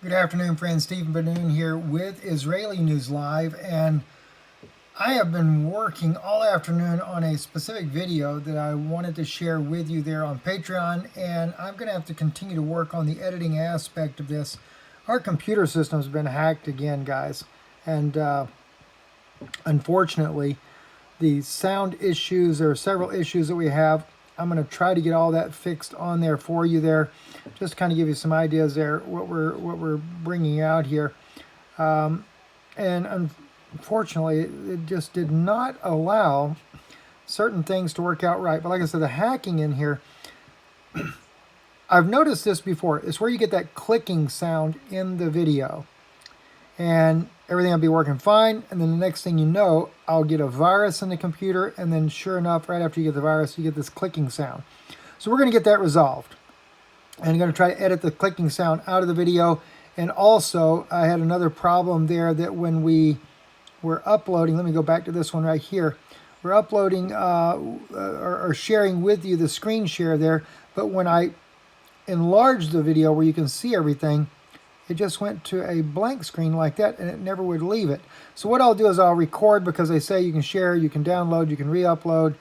Good afternoon, friends. Stephen Benoon here with Israeli News Live, and I have been working all afternoon on a specific video that I wanted to share with you there on Patreon, and I'm going to have to continue to work on the editing aspect of this. Our computer system's been hacked again, guys, and unfortunately, the sound issues, there are several issues that we have. I'm going to try to get all that fixed on there for you there, just to kind of give you some ideas there what we're bringing out here. And unfortunately, it just did not allow certain things to work out right. But like I said, the hacking in here, I've noticed this before. It's where you get that clicking sound in the video, and everything will be working fine, and then the next thing you know, I'll get a virus in the computer, and then sure enough, right after you get the virus, you get this clicking sound. So we're going to get that resolved, and I'm going to try to edit the clicking sound out of the video. And also, I had another problem there that when we were uploading, let me go back to this one right here. We're uploading or sharing with you the screen share there, but when I enlarged the video where you can see everything, it just went to a blank screen like that, and it never would leave it. So what I'll do is I'll record, because they say you can share, you can download, you can re-upload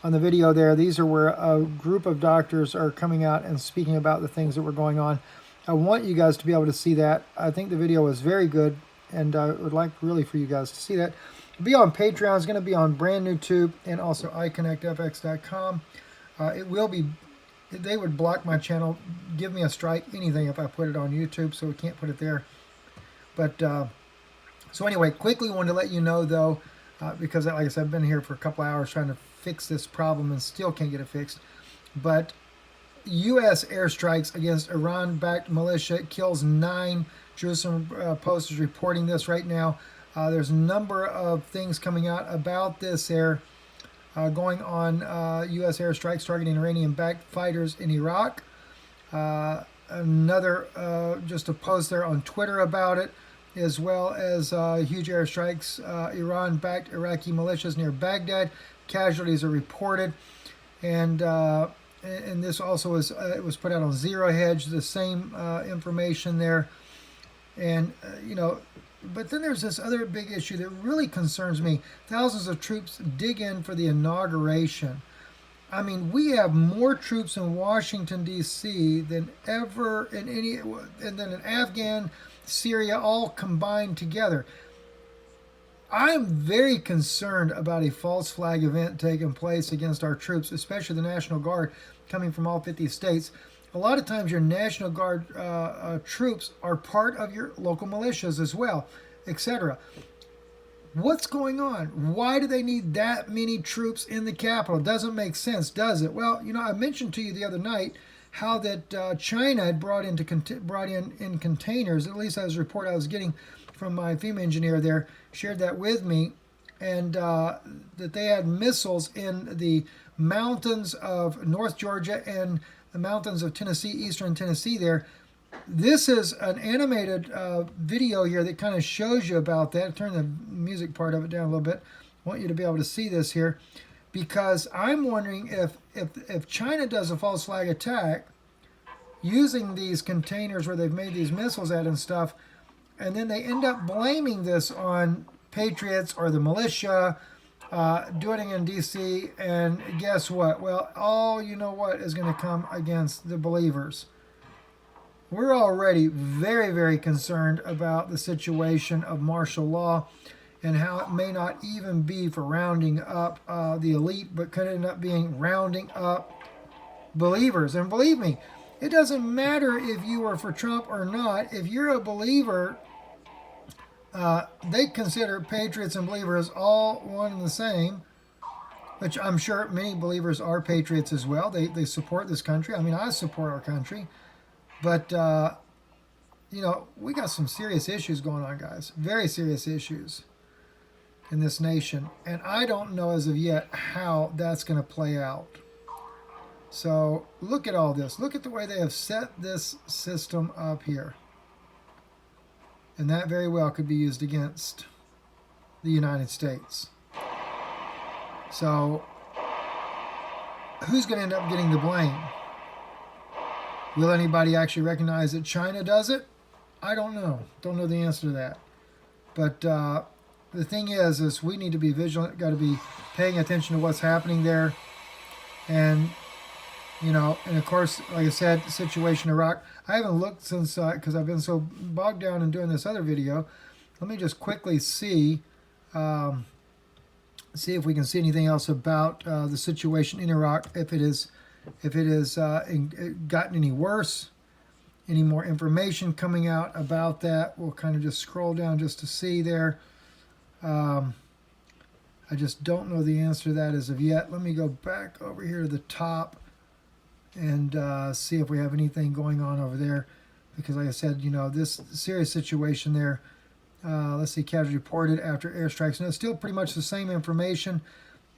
on the video there. These are where a group of doctors are coming out and speaking about the things that were going on. I want you guys to be able to see that. I think the video was very good, and I would like really for you guys to see that. It'll be on Patreon. It's going to be on brand new tube and also iConnectFX.com. It will be. They would block my channel, give me a strike, anything if I put it on YouTube, so we can't put it there. But, so anyway, quickly wanted to let you know, though, because like I said, I've been here for a couple hours trying to fix this problem and still can't get it fixed. But U.S. airstrikes against Iran-backed militia kills 9. Jerusalem Post is reporting this right now. There's a number of things coming out about this there. Going on U.S. airstrikes targeting Iranian-backed fighters in Iraq. Another, just a post there on Twitter about it, as well as huge airstrikes, Iran-backed Iraqi militias near Baghdad. Casualties are reported. And this also was, it was put out on Zero Hedge, the same information there. And, you know, but then there's this other big issue that really concerns me. Thousands of troops dig in for the inauguration. I mean, we have more troops in Washington, D.C. than ever in any, and then in Afghan, Syria, all combined together. I'm very concerned about a false flag event taking place against our troops, especially the National Guard coming from all 50 states. A lot of times your National Guard troops are part of your local militias as well, etc. What's going on? Why do they need that many troops in the capital? It doesn't make sense, does it? Well, you know, I mentioned to you the other night how that China had brought in containers, at least that was a report I was getting from my FEMA engineer there, shared that with me, and that they had missiles in the mountains of North Georgia and the mountains of Tennessee, eastern Tennessee there. This is an animated video here that kind of shows you about that. Turn the music part of it down a little bit. I want you to be able to see this here, because I'm wondering if China does a false flag attack using these containers where they've made these missiles at and stuff, and then they end up blaming this on patriots or the militia, doing it in D.C., and guess what? Well, you know what is going to come against the believers. We're already very, very concerned about the situation of martial law and how it may not even be for rounding up the elite, but could end up being rounding up believers. And believe me, it doesn't matter if you are for Trump or not. If you're a believer, they consider patriots and believers all one and the same, which I'm sure many believers are patriots as well. They support this country. I mean, I support our country. But, you know, we got some serious issues going on, guys. Very serious issues in this nation. And I don't know as of yet how that's going to play out. So look at all this. Look at the way they have set this system up here. And that very well could be used against the United States. So who's going to end up getting the blame? Will anybody actually recognize that China does it? I don't know. Don't know the answer to that. But the thing is we need to be vigilant. Got to be paying attention to what's happening there. And and of course, like I said, the situation in Iraq. I haven't looked since because I've been so bogged down in doing this other video. Let me just quickly see if we can see anything else about the situation in Iraq. If it is gotten any worse, any more information coming out about that. We'll kind of just scroll down just to see there. I just don't know the answer to that as of yet. Let me go back over here to the top and see if we have anything going on over there. Because like I said, this serious situation there. Let's see, casualties reported after airstrikes. And it's still pretty much the same information.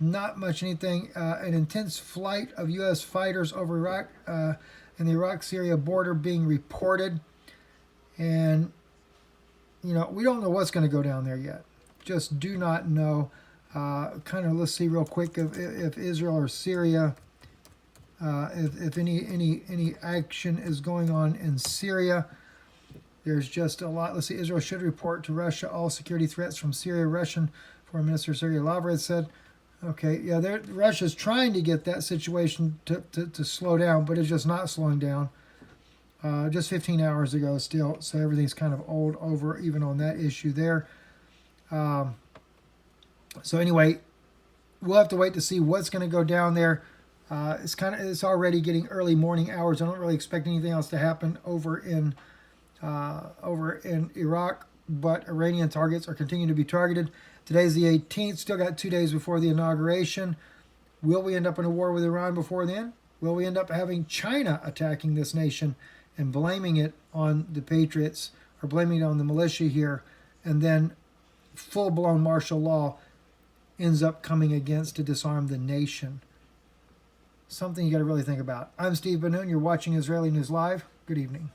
Not much anything. An intense flight of U.S. fighters over Iraq and the Iraq-Syria border being reported. And, we don't know what's going to go down there yet. Just do not know. Let's see real quick if Israel or Syria, if any action is going on in Syria. There's just a lot. Let's see. Israel should report to Russia all security threats from Syria. Russian Foreign Minister Sergei Lavrov said. Okay, yeah, Russia's trying to get that situation to slow down, but it's just not slowing down. Just 15 hours ago still, so everything's kind of old over even on that issue there. So anyway, we'll have to wait to see what's going to go down there. It's already getting early morning hours. I don't really expect anything else to happen over in Iraq, but Iranian targets are continuing to be targeted. Today's the 18th. Still got 2 days before the inauguration. Will we end up in a war with Iran before then? Will we end up having China attacking this nation and blaming it on the patriots or blaming it on the militia here, and then full-blown martial law ends up coming against to disarm the nation? Something you got to really think about. I'm Steve Benoon. You're watching Israeli News Live. Good evening.